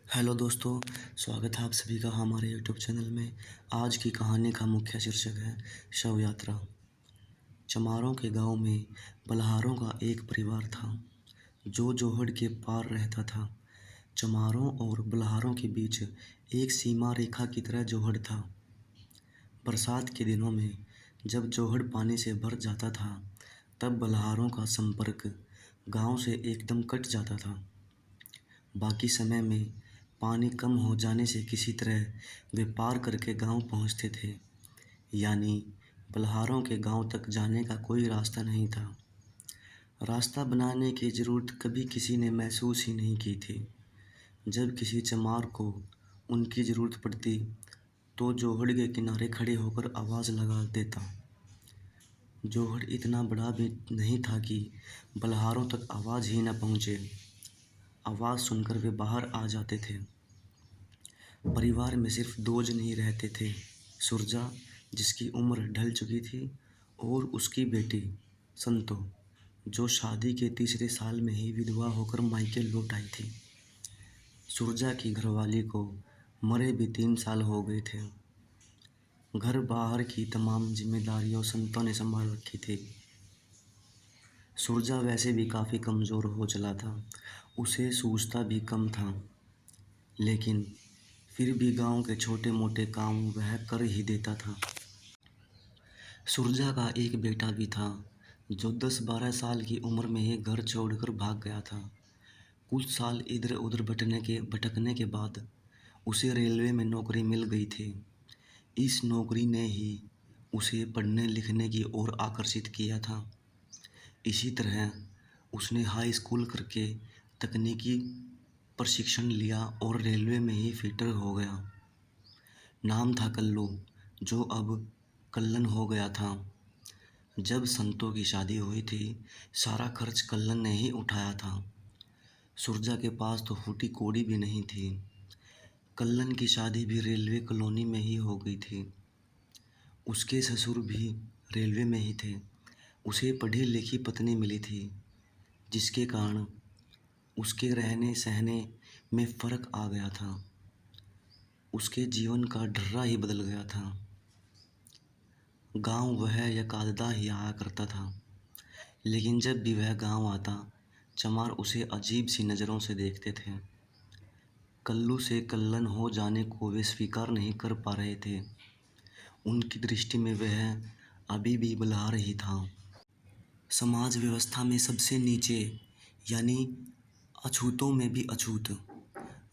Hello दोस्तों, स्वागत है आप सभी का हमारे यूट्यूब चैनल में। आज की कहानी का मुख्य शीर्षक है शव यात्रा। चमारों के गांव में बलहारों का एक परिवार था जो जोहड़ के पार रहता था। चमारों और बलहारों के बीच एक सीमा रेखा की तरह जोहड़ था। बरसात के दिनों में जब जोहड़ पानी से भर जाता था तब बलहारों का संपर्क गांव से एकदम कट जाता था। बाकी समय में पानी कम हो जाने से किसी तरह वे पार करके गांव पहुंचते थे, यानी बलहारों के गांव तक जाने का कोई रास्ता नहीं था। रास्ता बनाने की ज़रूरत कभी किसी ने महसूस ही नहीं की थी। जब किसी चमार को उनकी ज़रूरत पड़ती तो जोहड़ के किनारे खड़े होकर आवाज़ लगा देता। जोहड़ इतना बड़ा भी नहीं था कि बलहारों तक आवाज़ ही न पहुँचे। आवाज़ सुनकर वे बाहर आ जाते थे। परिवार में सिर्फ दो जन ही रहते थे, सुरजा जिसकी उम्र ढल चुकी थी और उसकी बेटी संतो जो शादी के तीसरे साल में ही विधवा होकर मायके लौट आई थी। सुरजा की घरवाली को मरे भी 3 साल हो गए थे। घर बाहर की तमाम जिम्मेदारियों संतो ने संभाल रखी थी। सुरजा वैसे भी काफ़ी कमज़ोर हो चला था, उसे सूझता भी कम था, लेकिन फिर भी गांव के छोटे मोटे काम वह कर ही देता था। सुरजा का एक बेटा भी था जो 10-12 साल की उम्र में ही घर छोड़कर भाग गया था। कुछ साल इधर उधर भटकने के बाद उसे रेलवे में नौकरी मिल गई थी। इस नौकरी ने ही उसे पढ़ने लिखने की ओर आकर्षित किया था। इसी तरह उसने हाई स्कूल करके तकनीकी प्रशिक्षण लिया और रेलवे में ही फिटर हो गया। नाम था कल्लू, जो अब कल्लन हो गया था। जब संतों की शादी हुई थी सारा खर्च कल्लन ने ही उठाया था। सुरजा के पास तो फूटी कौड़ी भी नहीं थी। कल्लन की शादी भी रेलवे कॉलोनी में ही हो गई थी। उसके ससुर भी रेलवे में ही थे। उसे पढ़ी लिखी पत्नी मिली थी, जिसके कारण उसके रहने सहने में फ़र्क आ गया था। उसके जीवन का ढर्रा ही बदल गया था। गांव वह यकादा ही आया करता था, लेकिन जब भी वह गांव आता चमार उसे अजीब सी नज़रों से देखते थे। कल्लू से कल्लन हो जाने को वे स्वीकार नहीं कर पा रहे थे। उनकी दृष्टि में वह अभी भी बलहार ही था, समाज व्यवस्था में सबसे नीचे, यानी अछूतों में भी अछूत।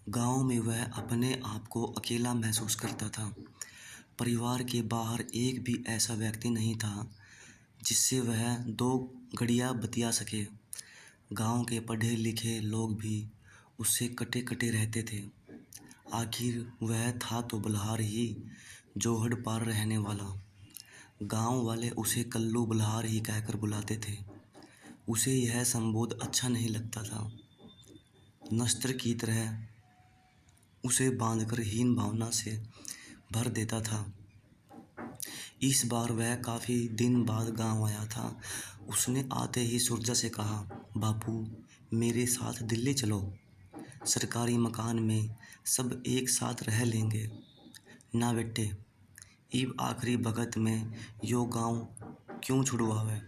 गांव में वह अपने आप को अकेला महसूस करता था। परिवार के बाहर एक भी ऐसा व्यक्ति नहीं था जिससे वह दो घड़ियाँ बतिया सके। गांव के पढ़े लिखे लोग भी उससे कटे कटे रहते थे। आखिर वह था तो बलहार ही, जोहड़ पार रहने वाला। गांव वाले उसे कल्लू बलहार ही कहकर बुलाते थे। उसे यह संबोध अच्छा नहीं लगता था। नस्त्र की तरह उसे बांधकर हीन भावना से भर देता था। इस बार वह काफ़ी दिन बाद गांव आया था। उसने आते ही सुरजा से कहा, बापू मेरे साथ दिल्ली चलो, सरकारी मकान में सब एक साथ रह लेंगे। ना बेटे, इब आखिरी भगत में यो गांव क्यों छुड़वावे।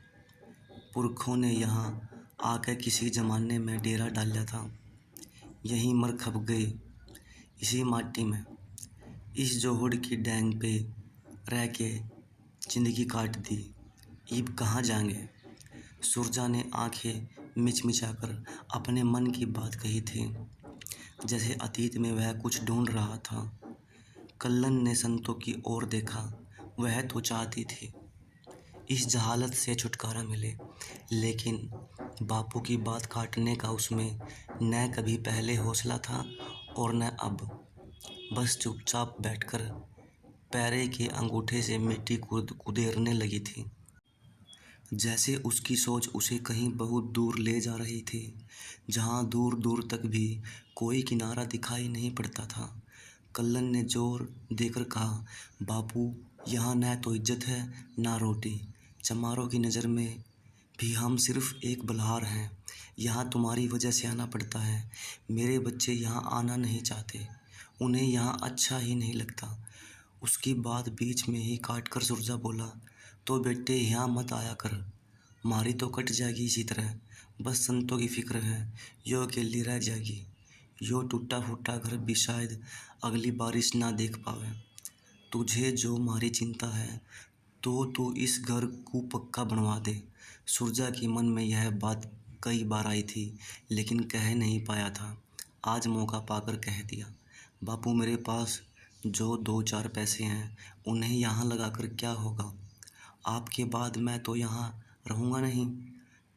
पुरखों ने यहाँ आकर किसी ज़माने में डेरा डाला था, यहीं मर खप गए इसी माटी में। इस जोहड़ की डैंग पे रह के जिंदगी काट दी, इब कहाँ जाएंगे। सुरजा ने आंखें मिचमिचाकर अपने मन की बात कही थी, जैसे अतीत में वह कुछ ढूंढ रहा था। कल्लन ने संतों की ओर देखा। वह तो चाहती थी इस जहालत से छुटकारा मिले, लेकिन बापू की बात काटने का उसमें न कभी पहले हौसला था और न अब। बस चुपचाप बैठकर पैरे के अंगूठे से मिट्टी कुदेरने लगी थी, जैसे उसकी सोच उसे कहीं बहुत दूर ले जा रही थी, जहाँ दूर दूर तक भी कोई किनारा दिखाई नहीं पड़ता था। कल्लन ने जोर देकर कहा, बापू यहाँ न तो इज्जत है ना रोटी। चमारों की नज़र में भी हम सिर्फ एक बल्हार हैं। यहाँ तुम्हारी वजह से आना पड़ता है। मेरे बच्चे यहाँ आना नहीं चाहते, उन्हें यहाँ अच्छा ही नहीं लगता। उसकी बात बीच में ही काट कर सुरजा बोला, तो बेटे यहाँ मत आया कर, मारी तो कट जाएगी इसी तरह। बस संतों की फिक्र है, यो अकेली रह जाएगी। यो टूटा फूटा घर भी शायद अगली बारिश ना देख पावे। तुझे जो मारी चिंता है तो तू इस घर को पक्का बनवा दे। सुरजा के मन में यह बात कई बार आई थी, लेकिन कह नहीं पाया था। आज मौका पाकर कह दिया, बापू मेरे पास जो 2-4 पैसे हैं उन्हें यहाँ लगाकर क्या होगा। आपके बाद मैं तो यहाँ रहूँगा नहीं,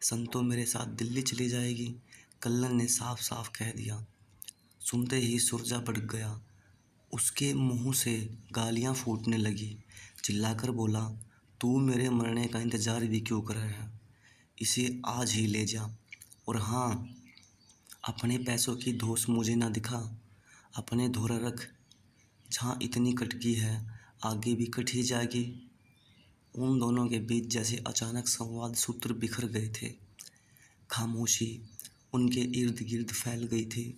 संतो मेरे साथ दिल्ली चली जाएगी। कल्लन ने साफ साफ कह दिया। सुनते ही सुरजा भड़क गया। उसके मुंह से गालियां फूटने लगी। चिल्लाकर बोला, तू मेरे मरने का इंतज़ार भी क्यों कर रहा है? इसे आज ही ले जा। और हाँ, अपने पैसों की धौंस मुझे ना दिखा। अपने धोरा रख। जहाँ इतनी कटकी है आगे भी कट ही जाएगी। उन दोनों के बीच जैसे अचानक संवाद सूत्र बिखर गए थे। खामोशी उनके इर्द गिर्द फैल गई थी।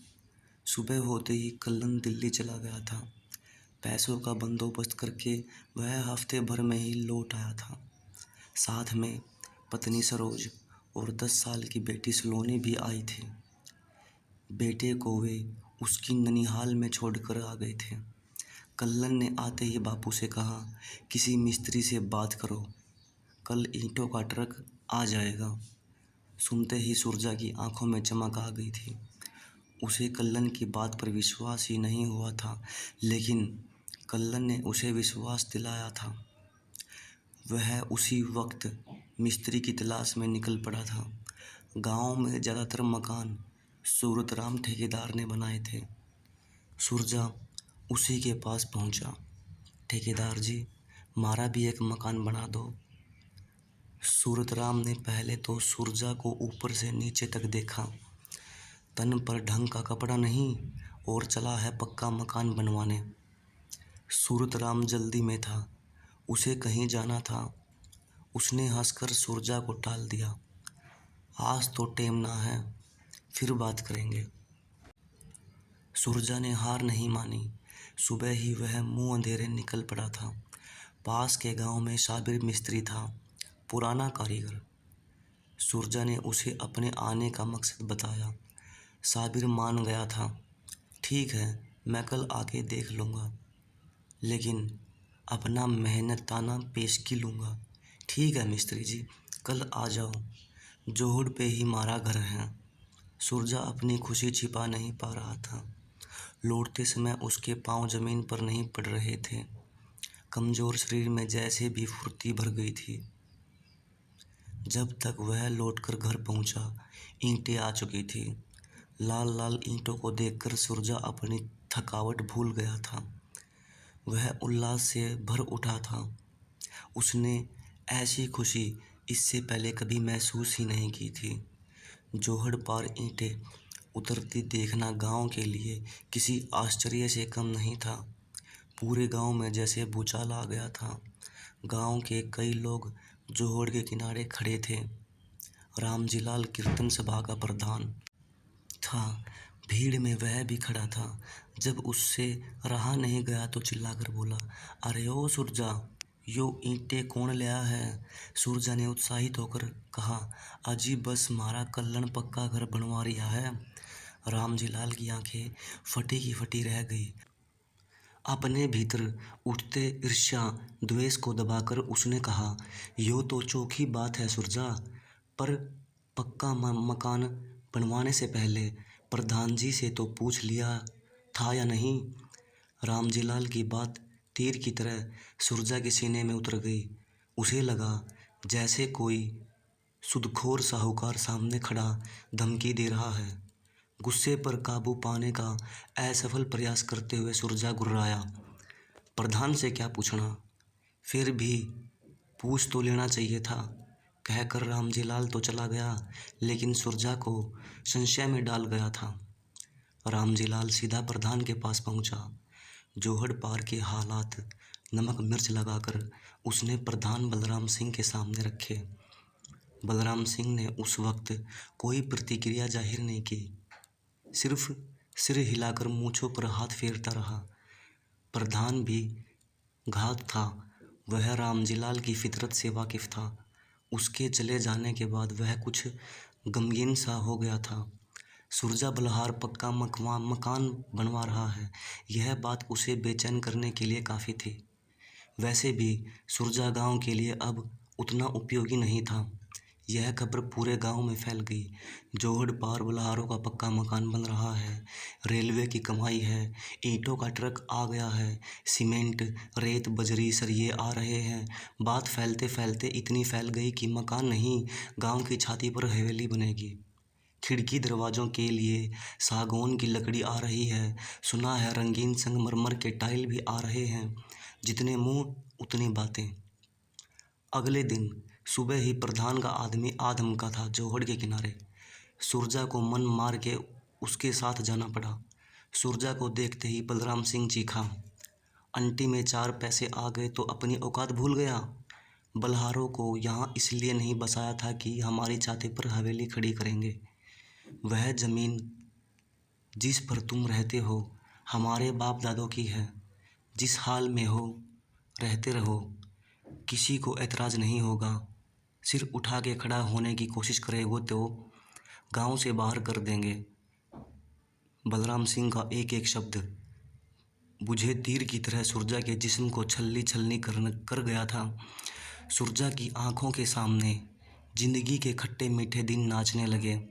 सुबह होते ही कल्लन दिल्ली चला गया था। पैसों का बंदोबस्त करके वह हफ्ते भर में ही लौट आया था। साथ में पत्नी सरोज और 10 साल की बेटी सलोनी भी आई थी। बेटे को वे उसकी ननिहाल में छोड़कर आ गए थे। कल्लन ने आते ही बापू से कहा, किसी मिस्त्री से बात करो, कल ईंटों का ट्रक आ जाएगा। सुनते ही सुरजा की आंखों में चमक आ गई थी। उसे कल्लन की बात पर विश्वास ही नहीं हुआ था, लेकिन कल्लन ने उसे विश्वास दिलाया था। वह उसी वक्त मिस्त्री की तलाश में निकल पड़ा था। गांव में ज़्यादातर मकान सूरतराम ठेकेदार ने बनाए थे। सुरजा उसी के पास पहुंचा। ठेकेदार जी, हमारा भी एक मकान बना दो। सूरतराम ने पहले तो सुरजा को ऊपर से नीचे तक देखा। तन पर ढंग का कपड़ा नहीं और चला है पक्का मकान बनवाने। सूरतराम जल्दी में था, उसे कहीं जाना था। उसने हंसकर सुरजा को टाल दिया। आज तो टेम ना है, फिर बात करेंगे। सुरजा ने हार नहीं मानी। सुबह ही वह मुंह अंधेरे निकल पड़ा था। पास के गांव में साबिर मिस्त्री था, पुराना कारीगर। सुरजा ने उसे अपने आने का मकसद बताया। साबिर मान गया था। ठीक है, मैं कल आके देख लूँगा, लेकिन अपना मेहनताना पेशगी लूँगा। ठीक है मिस्त्री जी, कल आ जाओ। जोहड़ पे ही हमारा घर है। सुरजा अपनी खुशी छिपा नहीं पा रहा था। लौटते समय उसके पांव जमीन पर नहीं पड़ रहे थे। कमज़ोर शरीर में जैसे भी फुर्ती भर गई थी। जब तक वह लौटकर घर पहुंचा, ईंटें आ चुकी थी। लाल लाल ईंटों को देखकर सुरजा अपनी थकावट भूल गया था। वह उल्लास से भर उठा था। उसने ऐसी खुशी इससे पहले कभी महसूस ही नहीं की थी। जोहड़ पार ईंटें उतरती देखना गांव के लिए किसी आश्चर्य से कम नहीं था। पूरे गांव में जैसे भूचाल आ गया था। गांव के कई लोग जोहड़ के किनारे खड़े थे। रामजीलाल कीर्तन सभा का प्रधान था। भीड़ में वह भी खड़ा था। जब उससे रहा नहीं गया तो चिल्लाकर बोला, अरे ओ सुरजा, यो ईंटें कौन ले आया है? सुरजा ने उत्साहित होकर कहा, अजी बस हमारा कल्लन पक्का घर बनवा रिया है। रामजीलाल की आंखें फटी की फटी रह गई। अपने भीतर उठते ईर्ष्या द्वेष को दबाकर उसने कहा, यो तो चोखी बात है सुरजा, पर पक्का मकान बनवाने से पहले प्रधान जी से तो पूछ लिया था या नहीं? रामजीलाल की बात तीर की तरह सुरजा के सीने में उतर गई। उसे लगा जैसे कोई सुदखोर साहूकार सामने खड़ा धमकी दे रहा है। गुस्से पर काबू पाने का असफल प्रयास करते हुए सुरजा गुर्राया, प्रधान से क्या पूछना, फिर भी पूछ तो लेना चाहिए था। कहकर रामजीलाल तो चला गया, लेकिन सुरजा को संशय में डाल गया था। रामजीलाल सीधा प्रधान के पास पहुंचा। जोहड़ पार के हालात नमक मिर्च लगाकर उसने प्रधान बलराम सिंह के सामने रखे। बलराम सिंह ने उस वक्त कोई प्रतिक्रिया जाहिर नहीं की, सिर्फ सिर हिलाकर मूँछों पर हाथ फेरता रहा। प्रधान भी घात था, वह रामजीलाल की फितरत से वाकिफ था। उसके चले जाने के बाद वह कुछ गमगीन सा हो गया था। सुरजा बलहार पक्का मकान बनवा रहा है, यह बात उसे बेचैन करने के लिए काफ़ी थी। वैसे भी सुरजा गांव के लिए अब उतना उपयोगी नहीं था। यह खबर पूरे गांव में फैल गई। जोहड़ पार बलहारों का पक्का मकान बन रहा है, रेलवे की कमाई है, ईंटों का ट्रक आ गया है, सीमेंट, रेत, बजरी, सरिये आ रहे हैं। बात फैलते फैलते इतनी फैल गई कि मकान नहीं, गांव की छाती पर हवेली बनेगी। खिड़की दरवाज़ों के लिए सागौन की लकड़ी आ रही है। सुना है रंगीन संगमरमर के टाइल भी आ रहे हैं। जितने मुंह उतनी बातें। अगले दिन सुबह ही प्रधान का आदमी आ धमका था जोहड़ के किनारे। सुरजा को मन मार के उसके साथ जाना पड़ा। सुरजा को देखते ही बलराम सिंह चीखा, अंटी में 4 पैसे आ गए तो अपनी औकात भूल गया। बलहारों को यहाँ इसलिए नहीं बसाया था कि हमारी छाती पर हवेली खड़ी करेंगे। वह ज़मीन जिस पर तुम रहते हो हमारे बाप दादों की है। जिस हाल में हो रहते रहो, किसी को ऐतराज़ नहीं होगा। सिर उठा के खड़ा होने की कोशिश करेगो तो गांव से बाहर कर देंगे। बलराम सिंह का एक एक शब्द बुझे तीर की तरह सुरजा के जिस्म को छलनी छलनी कर गया था। सुरजा की आंखों के सामने जिंदगी के खट्टे मीठे दिन नाचने लगे,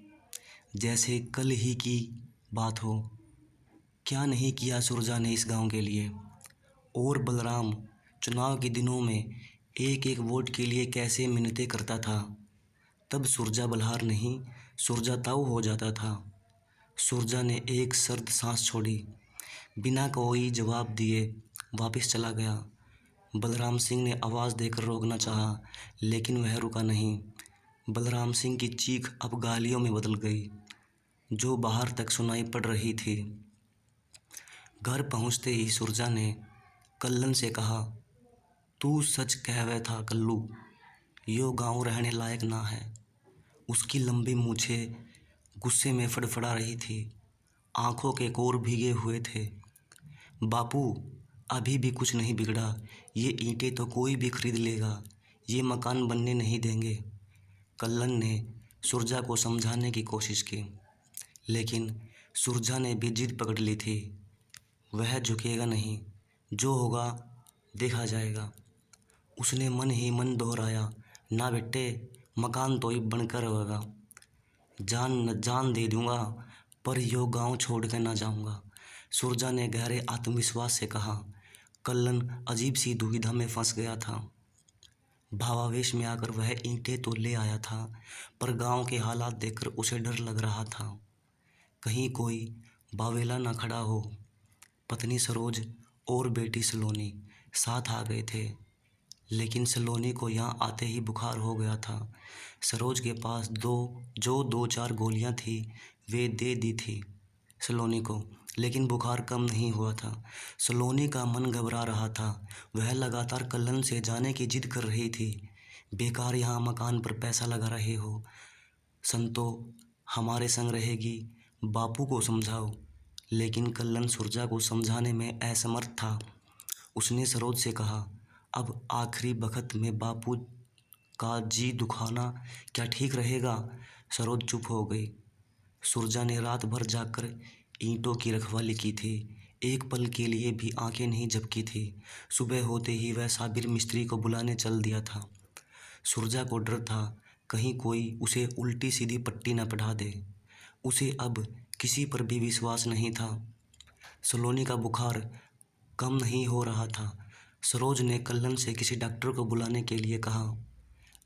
जैसे कल ही की बात हो। क्या नहीं किया सुरजा ने इस गांव के लिए। और बलराम चुनाव के दिनों में एक एक वोट के लिए कैसे मिन्नतें करता था। तब सुरजा बलहार नहीं, सुरजा ताऊ हो जाता था। सुरजा ने एक सर्द सांस छोड़ी, बिना कोई जवाब दिए वापस चला गया। बलराम सिंह ने आवाज़ देकर रोकना चाहा, लेकिन वह रुका नहीं। बलराम सिंह की चीख अब गालियों में बदल गई, जो बाहर तक सुनाई पड़ रही थी। घर पहुंचते ही सुरजा ने कल्लन से कहा, तू सच कहवे था कल्लू, यो गांव रहने लायक ना है। उसकी लंबी मूछें गुस्से में फड़फड़ा रही थी, आंखों के कोर भीगे हुए थे। बापू, अभी भी कुछ नहीं बिगड़ा। ये ईंटें तो कोई भी खरीद लेगा, ये मकान बनने नहीं देंगे। कल्लन ने सुरजा को समझाने की कोशिश की, लेकिन सुरजा ने भी जिद पकड़ ली थी। वह झुकेगा नहीं, जो होगा देखा जाएगा। उसने मन ही मन दोहराया, ना बेटे, मकान तो ही बनकर रहेगा। जान दे दूंगा, पर यो गांव छोड़ कर ना जाऊंगा। सुरजा ने गहरे आत्मविश्वास से कहा। कल्लन अजीब सी दुविधा में फंस गया था। भावावेश में आकर वह ईंटें तो ले आया था, पर गांव के हालात देखकर उसे डर लग रहा था। कहीं कोई बावेला ना खड़ा हो। पत्नी सरोज और बेटी सलोनी साथ आ गए थे, लेकिन सलोनी को यहाँ आते ही बुखार हो गया था। सरोज के पास दो चार गोलियाँ थी, वे दे दी थी सलोनी को, लेकिन बुखार कम नहीं हुआ था। सलोनी का मन घबरा रहा था। वह लगातार कल्लन से जाने की जिद कर रही थी। बेकार यहाँ मकान पर पैसा लगा रहे हो। संतो हमारे संग रहेगी, बापू को समझाओ। लेकिन कल्लन सुरजा को समझाने में असमर्थ था। उसने सरोज से कहा, अब आखिरी वक्त में बापू का जी दुखाना क्या ठीक रहेगा। सरोज चुप हो गई। सुरजा ने रात भर जाकर ईंटों की रखवाली की थी, एक पल के लिए भी आंखें नहीं झपकी थी। सुबह होते ही वह साबिर मिस्त्री को बुलाने चल दिया था। सुरजा को डर था, कहीं कोई उसे उल्टी सीधी पट्टी न पढ़ा दे। उसे अब किसी पर भी विश्वास नहीं था। सलोनी का बुखार कम नहीं हो रहा था। सरोज ने कल्लन से किसी डॉक्टर को बुलाने के लिए कहा।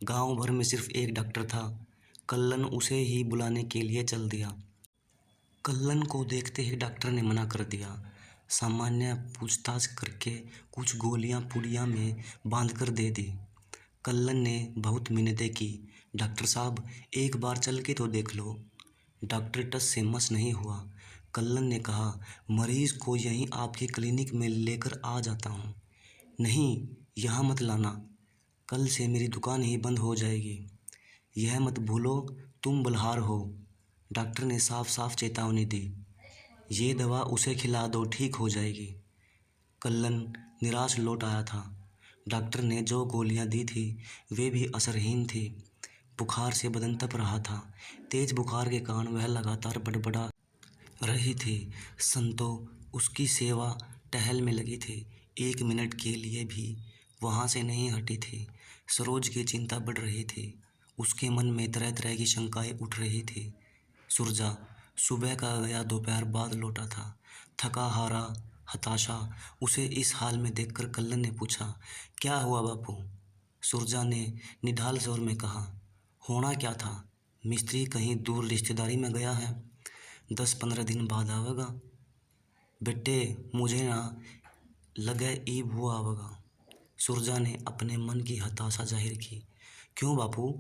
गांव भर में सिर्फ एक डॉक्टर था। कल्लन उसे ही बुलाने के लिए चल दिया। कल्लन को देखते ही डॉक्टर ने मना कर दिया। सामान्य पूछताछ करके कुछ गोलियां पुड़िया में बांधकर दे दी। कल्लन ने बहुत मिन्नतें की, डॉक्टर साहब एक बार चल के तो देख लो। डॉक्टर टस से मस नहीं हुआ। कल्लन ने कहा, मरीज को यहीं आपके क्लिनिक में लेकर आ जाता हूँ। नहीं, यहाँ मत लाना, कल से मेरी दुकान ही बंद हो जाएगी। यह मत भूलो तुम बलहार हो, डॉक्टर ने साफ साफ चेतावनी दी। ये दवा उसे खिला दो, ठीक हो जाएगी। कल्लन निराश लौट आया था। डॉक्टर ने जो गोलियां दी थी वे भी असरहीन थी। बुखार से बदन तप रहा था। तेज बुखार के कारण वह लगातार बड़बड़ा रही थी। संतो उसकी सेवा टहल में लगी थी, 1 मिनट के लिए भी वहाँ से नहीं हटी थी। सरोज की चिंता बढ़ रही थी। उसके मन में तरह तरह की शंकाएं उठ रही थी। सुरजा सुबह का गया, दोपहर बाद लौटा था, थका हारा, हताशा। उसे इस हाल में देखकर कल्लन ने पूछा, क्या हुआ बापू? सुरजा ने निढाल स्वर में कहा, होना क्या था? मिस्त्री कहीं दूर रिश्तेदारी में गया है, 10-15 दिन बाद आवेगा। बेटे मुझे ना लगे ईब हुआ आवेगा। सुरजा ने अपने मन की हताशा जाहिर की। क्यों बापू?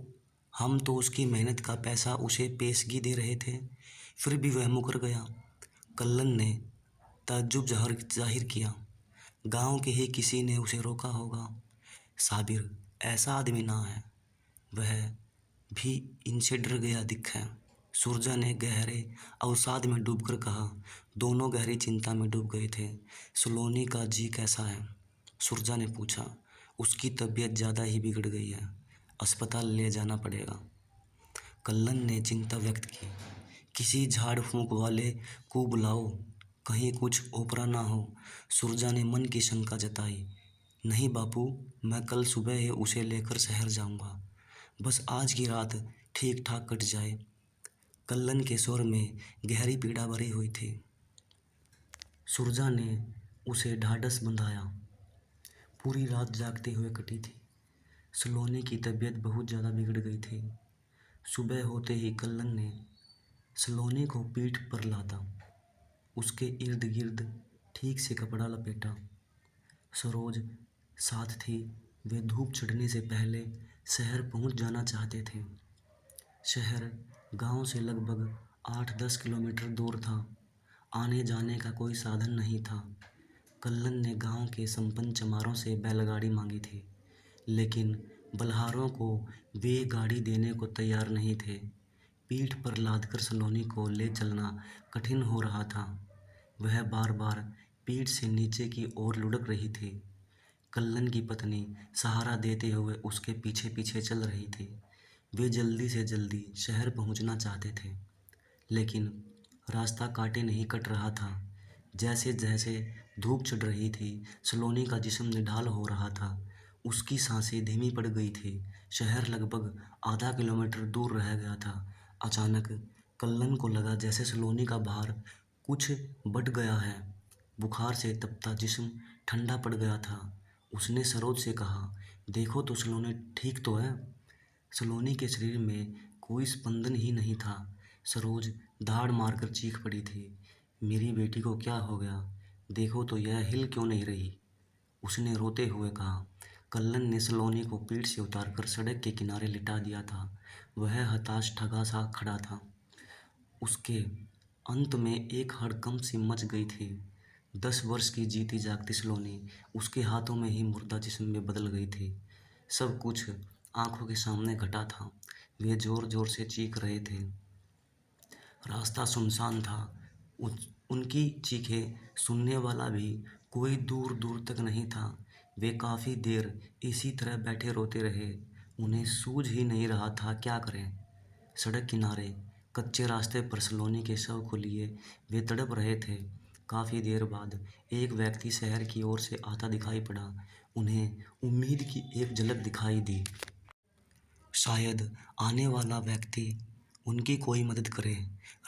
हम तो उसकी मेहनत का पैसा उसे पेशगी दे रहे थे, फिर भी वह मुकर गया। कल्लन ने ताज्जुब जाहिर किया। गांव के ही किसी ने उसे रोका होगा। साबिर ऐसा आदमी ना है, वह भी इनसे डर गया दिखे। सुरजा ने गहरे अवसाद में डूबकर कहा। दोनों गहरी चिंता में डूब गए थे। सलोनी का जी कैसा है? सुरजा ने पूछा। उसकी तबीयत ज़्यादा ही बिगड़ गई है, अस्पताल ले जाना पड़ेगा। कल्लन ने चिंता व्यक्त की। किसी झाड़ फूंक वाले को बुलाओ, कहीं कुछ ओपरा ना हो। सुरजा ने मन की शंका जताई। नहीं बापू, मैं कल सुबह ही उसे लेकर शहर जाऊंगा, बस आज की रात ठीक ठाक कट जाए। कल्लन के स्वर में गहरी पीड़ा भरी हुई थी। सुरजा ने उसे ढाढ़स बंधाया। पूरी रात जागते हुए कटी थी। सलोनी की तबीयत बहुत ज़्यादा बिगड़ गई थी। सुबह होते ही कल्लन ने सलोनी को पीठ पर लादा, उसके इर्द गिर्द ठीक से कपड़ा लपेटा। सरोज साथ थी। वे धूप चढ़ने से पहले शहर पहुंच जाना चाहते थे। शहर गांव से लगभग 8-10 किलोमीटर दूर था। आने जाने का कोई साधन नहीं था। कल्लन ने गांव के संपन्न चमारों से बैलगाड़ी मांगी थी, लेकिन बलहारों को वे गाड़ी देने को तैयार नहीं थे। पीठ पर लादकर सलोनी को ले चलना कठिन हो रहा था। वह बार बार पीठ से नीचे की ओर लुढ़क रही थी। कल्लन की पत्नी सहारा देते हुए उसके पीछे पीछे चल रही थी। वे जल्दी से जल्दी शहर पहुंचना चाहते थे, लेकिन रास्ता कांटे नहीं कट रहा था। जैसे जैसे धूप चढ़ रही थी, सलोनी का जिस्म निढाल हो रहा था। उसकी सांसें धीमी पड़ गई थी। शहर लगभग आधा किलोमीटर दूर रह गया था। अचानक कल्लन को लगा जैसे सलोनी का भार कुछ बढ़ गया है। बुखार से तपता जिस्म ठंडा पड़ गया था। उसने सरोज से कहा, देखो तो सलोनी ठीक तो है? सलोनी के शरीर में कोई स्पंदन ही नहीं था। सरोज दाड़ मारकर चीख पड़ी थी, मेरी बेटी को क्या हो गया? देखो तो यह हिल क्यों नहीं रही? उसने रोते हुए कहा। कल्लन ने सलोनी को पीठ से उतारकर सड़क के किनारे लिटा दिया था। वह हताश ठगा सा खड़ा था। उसके अंत में एक हड़कंप सी मच गई थी। 10 वर्ष की जीती जागती सलोनी उसके हाथों में ही मुर्दा जिस्म में बदल गई थी। सब कुछ आंखों के सामने घटा था। वे जोर जोर से चीख रहे थे। रास्ता सुनसान था। उनकी चीखें सुनने वाला भी कोई दूर दूर तक नहीं था। वे काफ़ी देर इसी तरह बैठे रोते रहे। उन्हें सूझ ही नहीं रहा था क्या करें। सड़क किनारे कच्चे रास्ते पर सलोनी के शव को लिए वे तड़प रहे थे। काफ़ी देर बाद एक व्यक्ति शहर की ओर से आता दिखाई पड़ा। उन्हें उम्मीद की एक झलक दिखाई दी। शायद आने वाला व्यक्ति उनकी कोई मदद करे।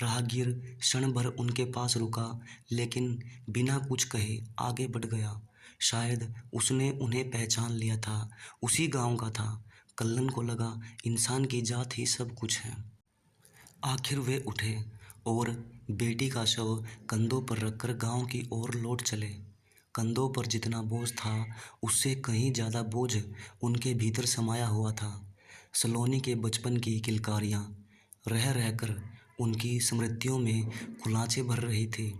राहगीर क्षण भर उनके पास रुका, लेकिन बिना कुछ कहे आगे बढ़ गया। शायद उसने उन्हें पहचान लिया था। उसी गांव का था। कल्लन को लगा इंसान की जात ही सब कुछ है। आखिर वे उठे और बेटी का शव कंधों पर रखकर गांव की ओर लौट चले। कंधों पर जितना बोझ था उससे कहीं ज़्यादा बोझ उनके भीतर समाया हुआ था। सलोनी के बचपन की किलकारियाँ रह रहकर उनकी स्मृतियों में खुलाचे भर रही थी।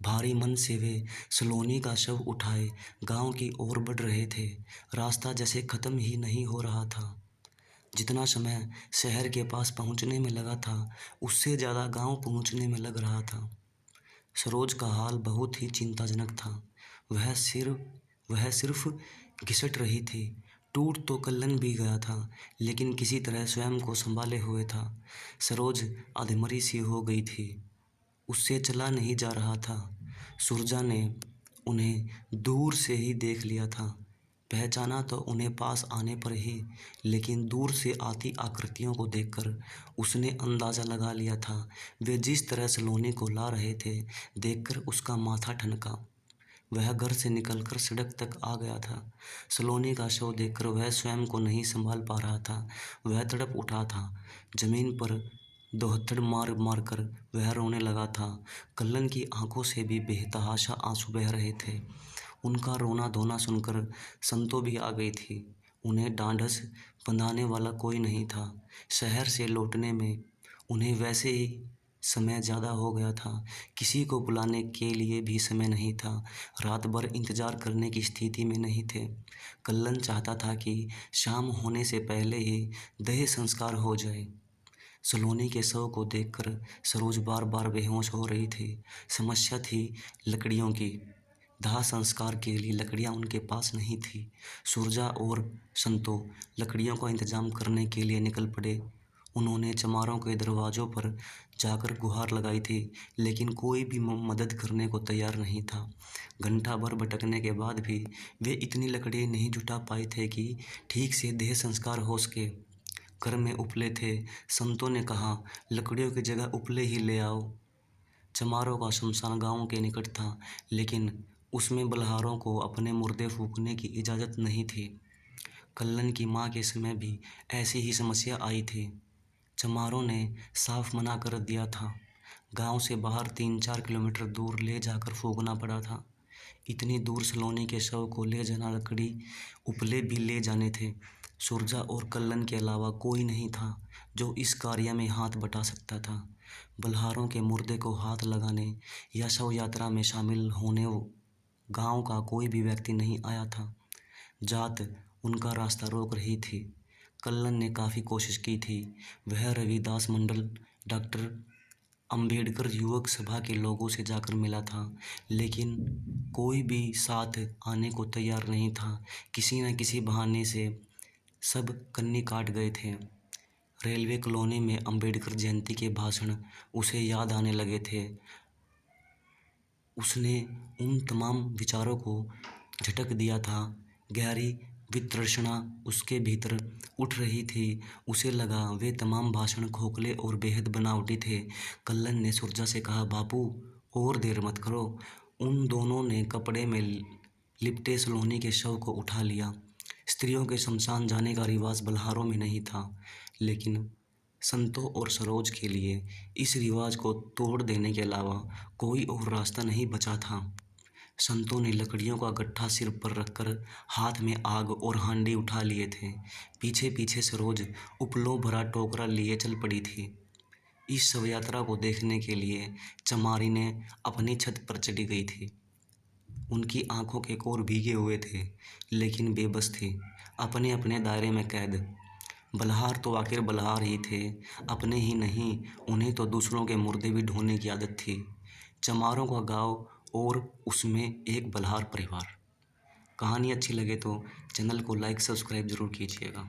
भारी मन से वे सलोनी का शव उठाए गांव की ओर बढ़ रहे थे। रास्ता जैसे ख़त्म ही नहीं हो रहा था। जितना समय शहर के पास पहुंचने में लगा था, उससे ज़्यादा गांव पहुंचने में लग रहा था। सरोज का हाल बहुत ही चिंताजनक था। वह सिर वह सिर्फ घिसट रही थी। टूट तो कल्लन भी गया था, लेकिन किसी तरह स्वयं को संभाले हुए था। सरोज अधमरी सी हो गई थी। उससे चला नहीं जा रहा था। सुरजा ने उन्हें दूर से ही देख लिया था। पहचाना तो उन्हें पास आने पर ही, लेकिन दूर से आती आकृतियों को देखकर उसने अंदाज़ा लगा लिया था। वे जिस तरह सलोनी को ला रहे थे, देखकर उसका माथा ठनका। वह घर से निकलकर सड़क तक आ गया था। सलोनी का शव देखकर वह स्वयं को नहीं संभाल पा रहा था। वह तड़प उठा था। जमीन पर दोहत्थड़ मार मार कर वह रोने लगा था। कल्लन की आंखों से भी बेतहाशा आंसू बह रहे थे। उनका रोना धोना सुनकर संतो भी आ गई थी। उन्हें ढांढस बंधाने वाला कोई नहीं था। शहर से लौटने में उन्हें वैसे ही समय ज़्यादा हो गया था। किसी को बुलाने के लिए भी समय नहीं था। रात भर इंतज़ार करने की स्थिति में नहीं थे। कल्लन चाहता था कि शाम होने से पहले ही देह संस्कार हो जाए। सलोनी के शव को देखकर सरोज बार बार बेहोश हो रही थी। समस्या थी लकड़ियों की। दाह संस्कार के लिए लकड़ियां उनके पास नहीं थी। सुरजा और संतो लकड़ियों का इंतजाम करने के लिए निकल पड़े। उन्होंने चमारों के दरवाज़ों पर जाकर गुहार लगाई थी, लेकिन कोई भी मदद करने को तैयार नहीं था। घंटा भर भटकने के बाद भी वे इतनी लकड़ी नहीं जुटा पाए थे कि ठीक से देह संस्कार हो सके। घर में उपले थे। संतों ने कहा, लकड़ियों की जगह उपले ही ले आओ। चमारों का शमशान गांव के निकट था, लेकिन उसमें बलहारों को अपने मुर्दे फूंकने की इजाज़त नहीं थी। कल्लन की माँ के समय भी ऐसी ही समस्या आई थी। चमारों ने साफ मना कर दिया था। गांव से बाहर 3-4 किलोमीटर दूर ले जाकर फूंकना पड़ा था। इतनी दूर सलोनी के शव को ले जाना, लकड़ी उपले भी ले जाने थे। सुरजा और कल्लन के अलावा कोई नहीं था जो इस कार्य में हाथ बटा सकता था। बलहारों के मुर्दे को हाथ लगाने या शव यात्रा में शामिल होने गांव का कोई भी व्यक्ति नहीं आया था। जात उनका रास्ता रोक रही थी। कल्लन ने काफ़ी कोशिश की थी। वह रविदास मंडल, डॉक्टर अंबेडकर युवक सभा के लोगों से जाकर मिला था, लेकिन कोई भी साथ आने को तैयार नहीं था। किसी न किसी बहाने से सब कन्नी काट गए थे। रेलवे कॉलोनी में अंबेडकर जयंती के भाषण उसे याद आने लगे थे। उसने उन तमाम विचारों को झटक दिया था। गहरी वितृष्णा उसके भीतर उठ रही थी। उसे लगा वे तमाम भाषण खोखले और बेहद बनावटी थे। कल्लन ने सुरजा से कहा, बापू और देर मत करो। उन दोनों ने कपड़े में लिपटे सलोनी के शव को उठा लिया। स्त्रियों के शमशान जाने का रिवाज बलहारों में नहीं था, लेकिन संतों और सरोज के लिए इस रिवाज को तोड़ देने के अलावा कोई और रास्ता नहीं बचा था। संतों ने लकड़ियों का गट्ठा सिर पर रखकर हाथ में आग और हांडी उठा लिए थे। पीछे पीछे सरोज उपलों भरा टोकरा लिए चल पड़ी थी। इस शव यात्रा को देखने के लिए चमारी ने अपनी छत पर चढ़ी गई थी। उनकी आंखों के कोर भीगे हुए थे, लेकिन बेबस थी, अपने अपने दायरे में कैद। बलहार तो आखिर बलहार ही थे, अपने ही नहीं, उन्हें तो दूसरों के मुर्दे भी ढोने की आदत थी। चमारों का गांव और उसमें एक बलहार परिवार। कहानी अच्छी लगे तो चैनल को लाइक सब्सक्राइब ज़रूर कीजिएगा।